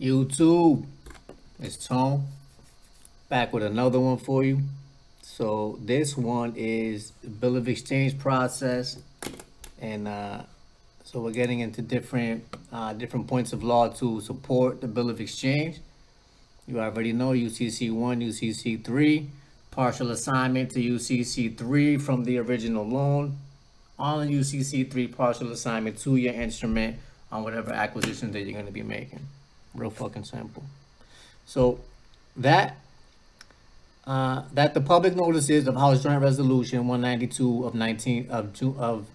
YouTube, it's Tone back with another one for you. So this one is bill of exchange process, and so we're getting into different points of law to support the bill of exchange. You already know UCC one, UCC three, partial assignment to UCC three from the original loan. On UCC three, partial assignment to your instrument on whatever acquisitions that you're going to be making. Real fucking simple. So that that the public notices of House Joint Resolution 192 of 19 of June of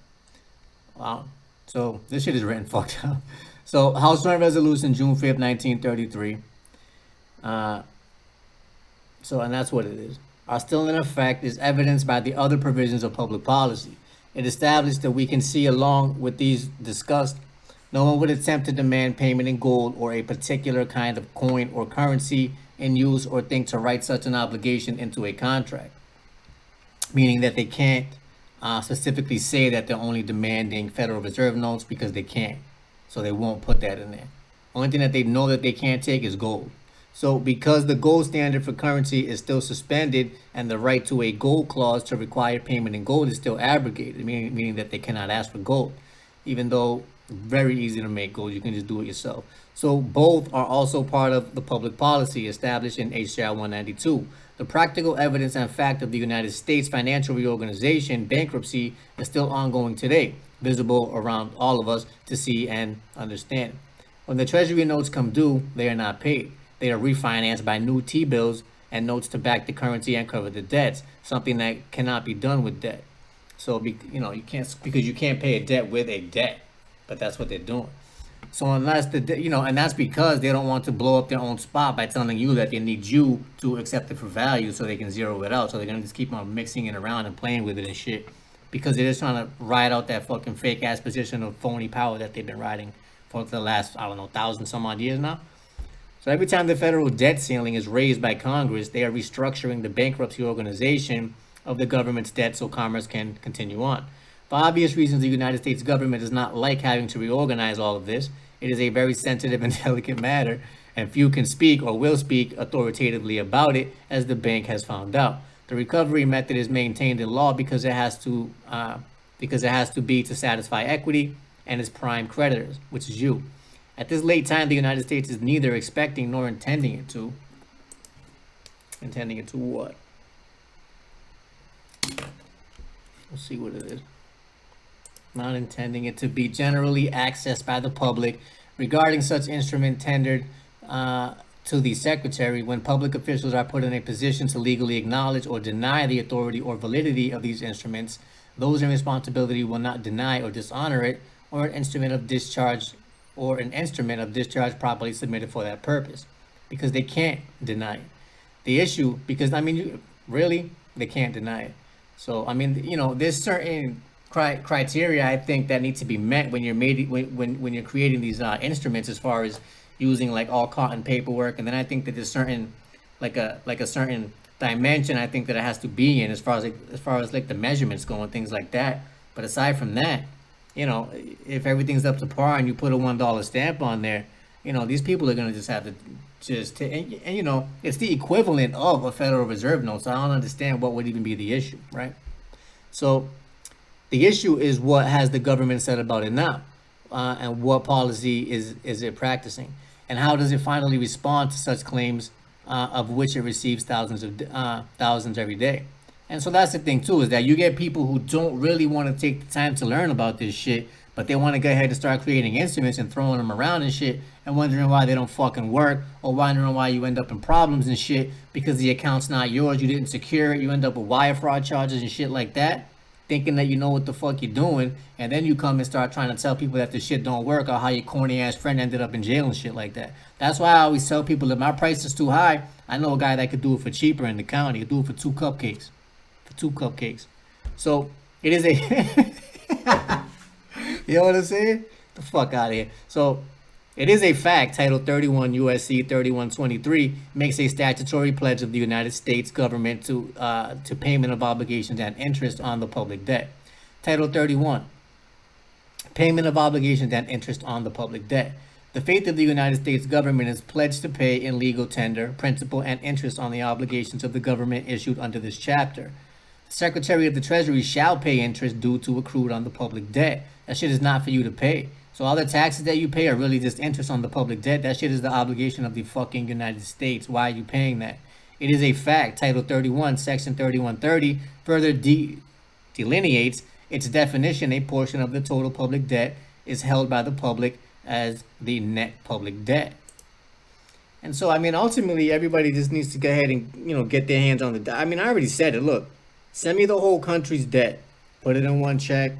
wow. So this shit is written fucked up. So House Joint Resolution June 5th, 1933. Uh, so and that's what it is. Are still in effect is evidenced by the other provisions of public policy. It established that we can see along with these discussed, no one would attempt to demand payment in gold or a particular kind of coin or currency in use or think to write such an obligation into a contract, meaning that they can't specifically say that they're only demanding Federal Reserve notes because they can't. So they won't put that in there. Only thing that they know that they can't take is gold. So because the gold standard for currency is still suspended and the right to a gold clause to require payment in gold is still abrogated, meaning that they cannot ask for gold, even though very easy to make gold, you can just do it yourself. So both are also part of the public policy established in H.J.R. 192. The practical evidence and fact of the United States financial reorganization, bankruptcy, is still ongoing today, visible around all of us to see and understand. When the Treasury notes come due, they are not paid. They are refinanced by new T-bills and notes to back the currency and cover the debts, something that cannot be done with debt. So, you can't, because you can't pay a debt with a debt, but that's what they're doing. So unless and that's because they don't want to blow up their own spot by telling you that they need you to accept it for value so they can zero it out. So they're gonna just keep on mixing it around and playing with it and shit, because they're just trying to ride out that fucking fake ass position of phony power that they've been riding for the last, I don't know, 1,000 some odd years now. So every time the federal debt ceiling is raised by Congress, they are restructuring the bankruptcy organization of the government's debt so commerce can continue on. For obvious reasons, the United States government does not like having to reorganize all of this. It is a very sensitive and delicate matter, and few can speak or will speak authoritatively about it, as the bank has found out. The recovery method is maintained in law because it has to be to satisfy equity and its prime creditors, which is you. At this late time, the United States is neither expecting nor intending it to. Intending it to what? We'll see what it is. Not intending it to be generally accessed by the public. Regarding such instrument tendered to the Secretary, when public officials are put in a position to legally acknowledge or deny the authority or validity of these instruments, those in responsibility will not deny or dishonor it, or an instrument of discharge properly submitted for that purpose, because they can't deny it. The issue, because really, they can't deny it. So there's certain criteria I think that need to be met when you're creating these instruments, as far as using like all cotton paperwork, and then I think that there's certain like a certain dimension I think that it has to be in, as far as like the measurements go and things like that. But aside from that, if everything's up to par and you put a $1 stamp on there, these people are gonna just have to it's the equivalent of a Federal Reserve note. So I don't understand what would even be the issue, right? So the issue is, what has the government said about it now, and what policy is it practicing, and how does it finally respond to such claims, of which it receives thousands every day. And so that's the thing too, is that you get people who don't really want to take the time to learn about this shit, but they want to go ahead and start creating instruments and throwing them around and shit, and wondering why they don't fucking work, or wondering why you end up in problems and shit because the account's not yours, you didn't secure it, you end up with wire fraud charges and shit like that, thinking that you know what the fuck you're doing, and then you come and start trying to tell people that this shit don't work, or how your corny ass friend ended up in jail and shit like that. That's why I always tell people, if my price is too high, I know a guy that could do it for cheaper in the county. He'll do it for two cupcakes. So it is a you know what I'm saying? The fuck out of here. So it is a fact, Title 31 U.S.C. 3123 makes a statutory pledge of the United States government to payment of obligations and interest on the public debt. Title 31, payment of obligations and interest on the public debt. The faith of the United States government is pledged to pay in legal tender principal and interest on the obligations of the government issued under this chapter. The Secretary of the Treasury shall pay interest due to accrued on the public debt. That shit is not for you to pay. So all the taxes that you pay are really just interest on the public debt. That shit is the obligation of the fucking United States. Why are you paying that? It is a fact. Title 31, Section 3130 further delineates its definition. A portion of the total public debt is held by the public as the net public debt. And so, I mean, ultimately, everybody just needs to go ahead and, get their hands on the. I mean, I already said it. Look, send me the whole country's debt. Put it in one check.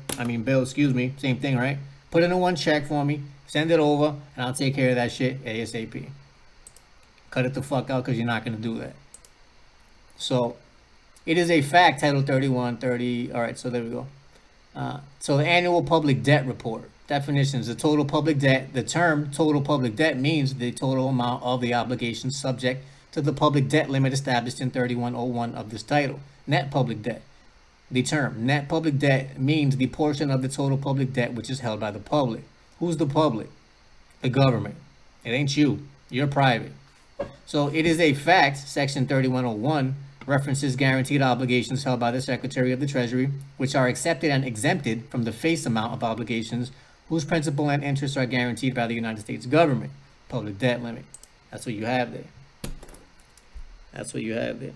Bill, excuse me. Same thing, right? Put it in one check for me. Send it over, and I'll take care of that shit ASAP. Cut it the fuck out, because you're not going to do that. So, it is a fact, Title 3130. All right, so there we go. So, the annual public debt report. Definitions: the total public debt. The term total public debt means the total amount of the obligations subject to the public debt limit established in 3101 of this title. Net public debt. The term net public debt means the portion of the total public debt which is held by the public. Who's the public? The government. It ain't you. You're private. So it is a fact, Section 3101 references guaranteed obligations held by the Secretary of the Treasury, which are accepted and exempted from the face amount of obligations whose principal and interest are guaranteed by the United States government. Public debt limit. That's what you have there. That's what you have there.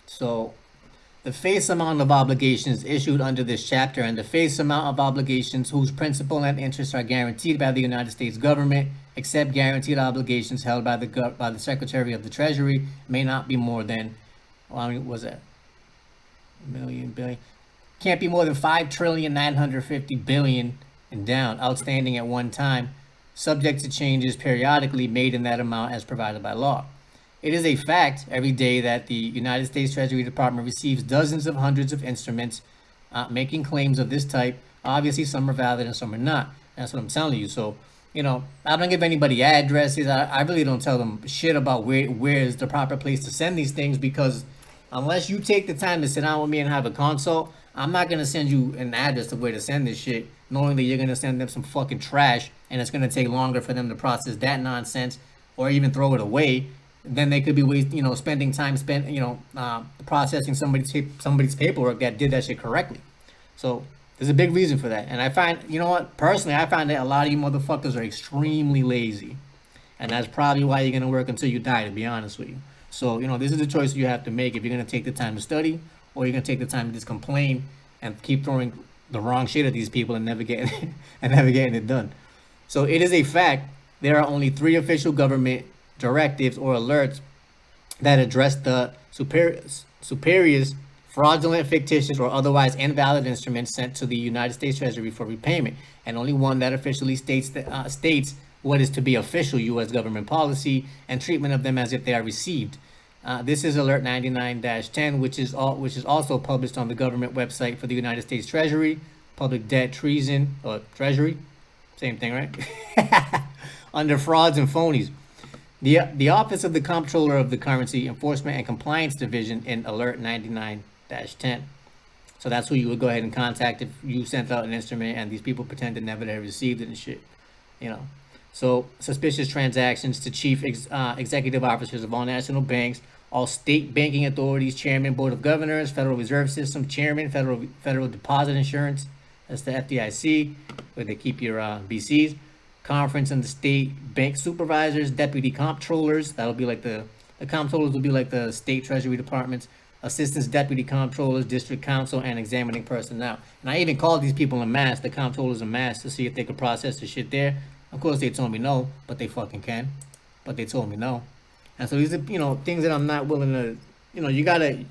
So, the face amount of obligations issued under this chapter and the face amount of obligations whose principal and interest are guaranteed by the United States government, except guaranteed obligations held by the Secretary of the Treasury, may not be more than, was that billion? Can't be more than 5,950,000,000,000 and down, outstanding at one time, subject to changes periodically made in that amount as provided by law. It is a fact every day that the United States Treasury Department receives dozens of hundreds of instruments making claims of this type. Obviously, some are valid and some are not. That's what I'm telling you. So, I don't give anybody addresses. I really don't tell them shit about where is the proper place to send these things, because unless you take the time to sit down with me and have a consult, I'm not going to send you an address of where to send this shit, knowing that you're going to send them some fucking trash, and it's going to take longer for them to process that nonsense or even throw it away. Then they could be spending time processing somebody's paperwork that did that shit correctly. So there's a big reason for that. And I find, personally, I find that a lot of you motherfuckers are extremely lazy. And that's probably why you're going to work until you die, to be honest with you. So, this is a choice you have to make if you're going to take the time to study, or you're going to take the time to just complain and keep throwing the wrong shit at these people and never getting it done. So it is a fact there are only 3 official government directives or alerts that address the superior's fraudulent, fictitious, or otherwise invalid instruments sent to the United States Treasury for repayment, and only one that officially states what is to be official U.S. government policy and treatment of them as if they are received. This is Alert 99-10, which is also published on the government website for the United States Treasury. Public debt, treason, or Treasury, same thing, right? Under frauds and phonies. The Office of the Comptroller of the Currency Enforcement and Compliance Division in Alert 99-10. So that's who you would go ahead and contact if you sent out an instrument and these people pretended never to have received it and shit. So suspicious transactions to chief executive officers of all national banks, all state banking authorities, chairman, board of governors, Federal Reserve System, chairman, Federal Deposit Insurance, that's the FDIC, where they keep your BCs. Conference and the state bank supervisors, deputy comptrollers, that'll be like the comptrollers will be like the state treasury departments, assistants, deputy comptrollers, district counsel, and examining personnel. And I even called these people en masse, the comptrollers en masse, to see if they could process the shit there. Of course, they told me no, but they fucking can. But they told me no. And so these are, things that I'm not willing to, you gotta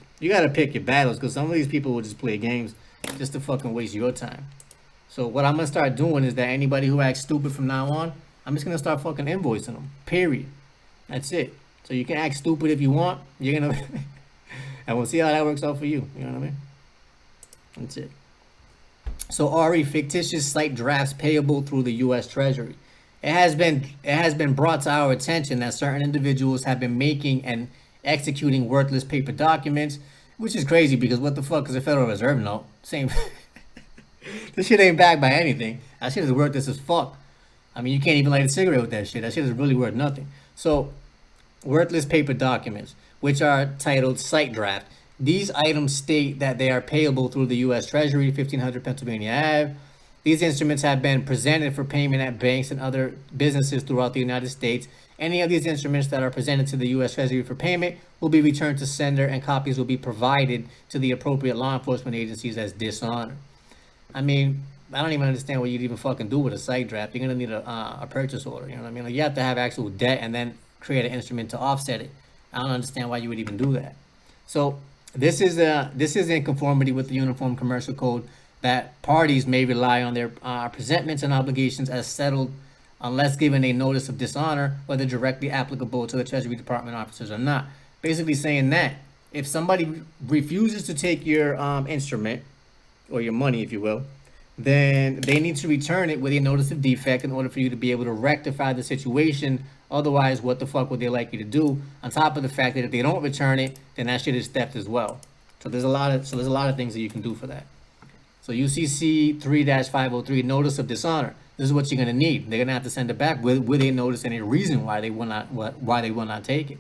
pick your battles, because some of these people will just play games just to fucking waste your time. So what I'm going to start doing is that anybody who acts stupid from now on, I'm just going to start fucking invoicing them. Period. That's it. So you can act stupid if you want. You're going to... and we'll see how that works out for you. You know what I mean? That's it. So RE, fictitious site drafts payable through the U.S. Treasury. It has been brought to our attention that certain individuals have been making and executing worthless paper documents Which is crazy because what the fuck is a Federal Reserve note? Same. This shit ain't backed by anything. That shit is worthless as fuck. I mean, you can't even light a cigarette with that shit. That shit is really worth nothing. So, worthless paper documents, which are titled Site Draft. These items state that they are payable through the U.S. Treasury, 1500 Pennsylvania Ave. These instruments have been presented for payment at banks and other businesses throughout the United States. Any of these instruments that are presented to the U.S. Treasury for payment will be returned to sender, and copies will be provided to the appropriate law enforcement agencies as dishonor. I mean, I don't even understand what you'd even fucking do with a site draft. You're gonna need a purchase order. You know what I mean? Like, you have to have actual debt and then create an instrument to offset it. I don't understand why you would even do that. So this is in conformity with the Uniform Commercial Code that parties may rely on their presentments and obligations as settled unless given a notice of dishonor, whether directly applicable to the Treasury Department officers or not. Basically saying that if somebody refuses to take your instrument or your money, if you will, then they need to return it with a notice of defect in order for you to be able to rectify the situation. Otherwise, what the fuck would they like you to do? On top of the fact that if they don't return it, then that shit is theft as well. So there's a lot of things that you can do for that. So UCC 3-503, notice of dishonor. This is what you're gonna need. They're gonna have to send it back with a notice and a reason why they will not take it.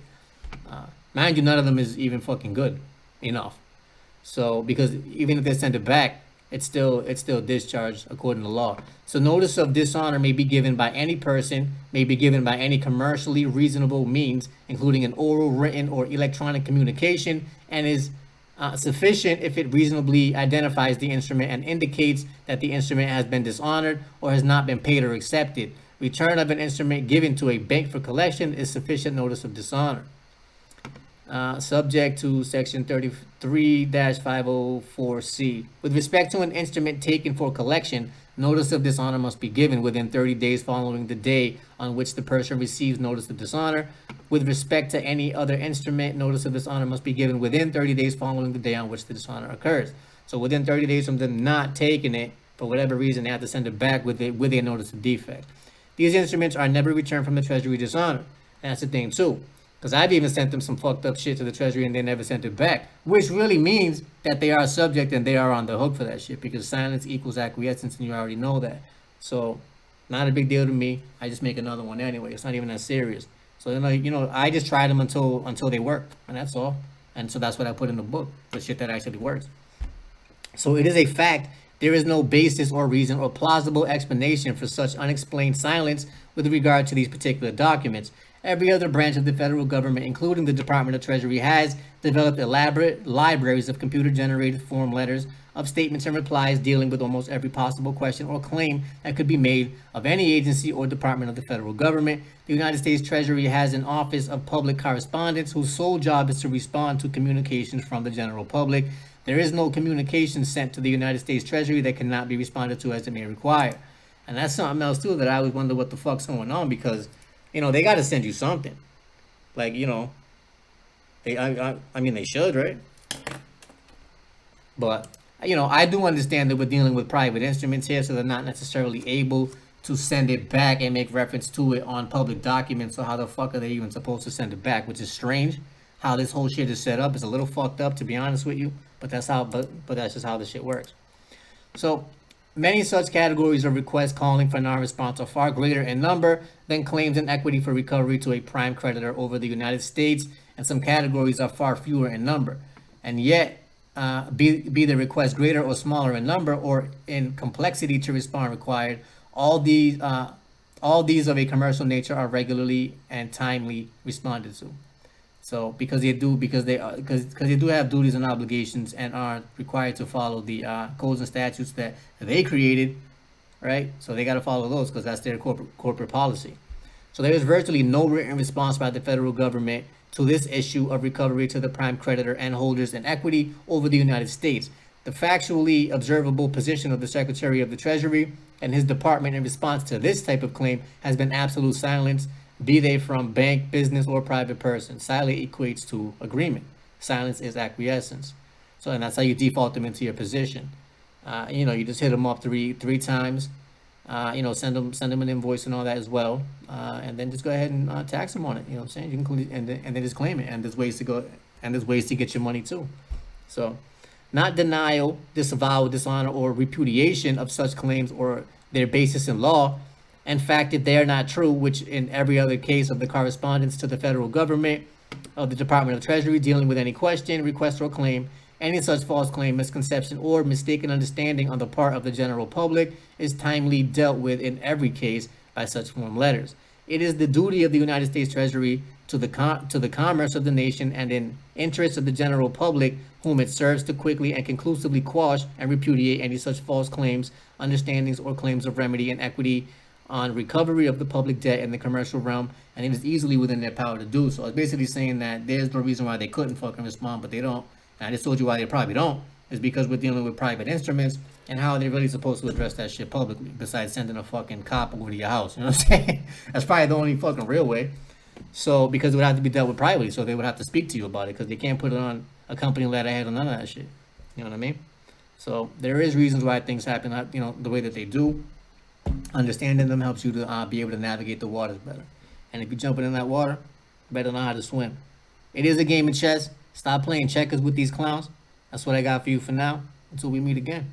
Mind you, none of them is even fucking good enough. So because even if they send it back, it's still discharged according to law. So notice of dishonor may be given by any person, may be given by any commercially reasonable means, including an oral, written, or electronic communication, and is sufficient if it reasonably identifies the instrument and indicates that the instrument has been dishonored or has not been paid or accepted. Return of an instrument given to a bank for collection is sufficient notice of dishonor. Subject to section 33-504C. With respect to an instrument taken for collection, notice of dishonor must be given within 30 days following the day on which the person receives notice of dishonor. With respect to any other instrument, notice of dishonor must be given within 30 days following the day on which the dishonor occurs. So within 30 days from them not taking it, for whatever reason, they have to send it back with a notice of defect. These instruments are never returned from the Treasury dishonor. And that's the thing too. Because I've even sent them some fucked up shit to the Treasury and they never sent it back. Which really means that they are subject and they are on the hook for that shit. Because silence equals acquiescence and you already know that. So, not a big deal to me. I just make another one anyway. It's not even that serious. So, I just tried them until they work. And that's all. And so that's what I put in the book. The shit that actually works. So it is a fact. There is no basis or reason or plausible explanation for such unexplained silence with regard to these particular documents. Every other branch of the federal government, including the Department of Treasury, has developed elaborate libraries of computer-generated form letters of statements and replies dealing with almost every possible question or claim that could be made of any agency or department of the federal government. The United States Treasury has an Office of Public Correspondence whose sole job is to respond to communications from the general public. There is no communication sent to the United States Treasury that cannot be responded to as it may require. And that's something else, too, that I always wonder what the fuck's going on because they got to send you something. Like, I mean, they should, right? But, I do understand that we're dealing with private instruments here, so they're not necessarily able to send it back and make reference to it on public documents. So how the fuck are they even supposed to send it back? Which is strange. How this whole shit is set up is a little fucked up, to be honest with you. But that's just how the shit works. So, many such categories of requests calling for non-response are far greater in number than claims in equity for recovery to a prime creditor over the United States, and some categories are far fewer in number. And yet, be the request greater or smaller in number or in complexity to respond required, all these of a commercial nature are regularly and timely responded to. So because they do have duties and obligations and are required to follow the codes and statutes that they created, right? So they got to follow those because that's their corporate policy. So there is virtually no written response by the federal government to this issue of recovery to the prime creditor and holders in equity over the United States. The factually observable position of the Secretary of the Treasury and his department in response to this type of claim has been absolute silence, be they from bank, business, or private person. Silence equates to agreement. Silence is acquiescence. So, and that's how you default them into your position. You just hit them up three times. Send them an invoice and all that as well, and then just go ahead and tax them on it. You know what I'm saying? You can and then just claim it. And there's ways to get your money too. So, not denial, disavowal, dishonor, or repudiation of such claims or their basis in law. In fact, if they are not true, which in every other case of the correspondence to the federal government of the Department of Treasury dealing with any question, request, or claim, any such false claim, misconception, or mistaken understanding on the part of the general public is timely dealt with in every case by such form letters. It is the duty of the United States Treasury to the commerce of the nation and in interest of the general public whom it serves to quickly and conclusively quash and repudiate any such false claims, understandings, or claims of remedy and equity on recovery of the public debt in the commercial realm, and it is easily within their power to do so. It's basically saying that there's no reason why they couldn't fucking respond, but they don't. And I just told you why they probably don't. Is because we're dealing with private instruments, and how are they really supposed to address that shit publicly besides sending a fucking cop over to your house? You know what I'm saying? That's probably the only fucking real way. So, because it would have to be dealt with privately, so they would have to speak to you about it, because they can't put it on a company letterhead or none of that shit. You know what I mean? So, there is reasons why things happen, the way that they do. Understanding them helps you to be able to navigate the waters better. And if you're jumping in that water, you better know how to swim. It is a game of chess. Stop playing checkers with these clowns. That's what I got for you for now. Until we meet again.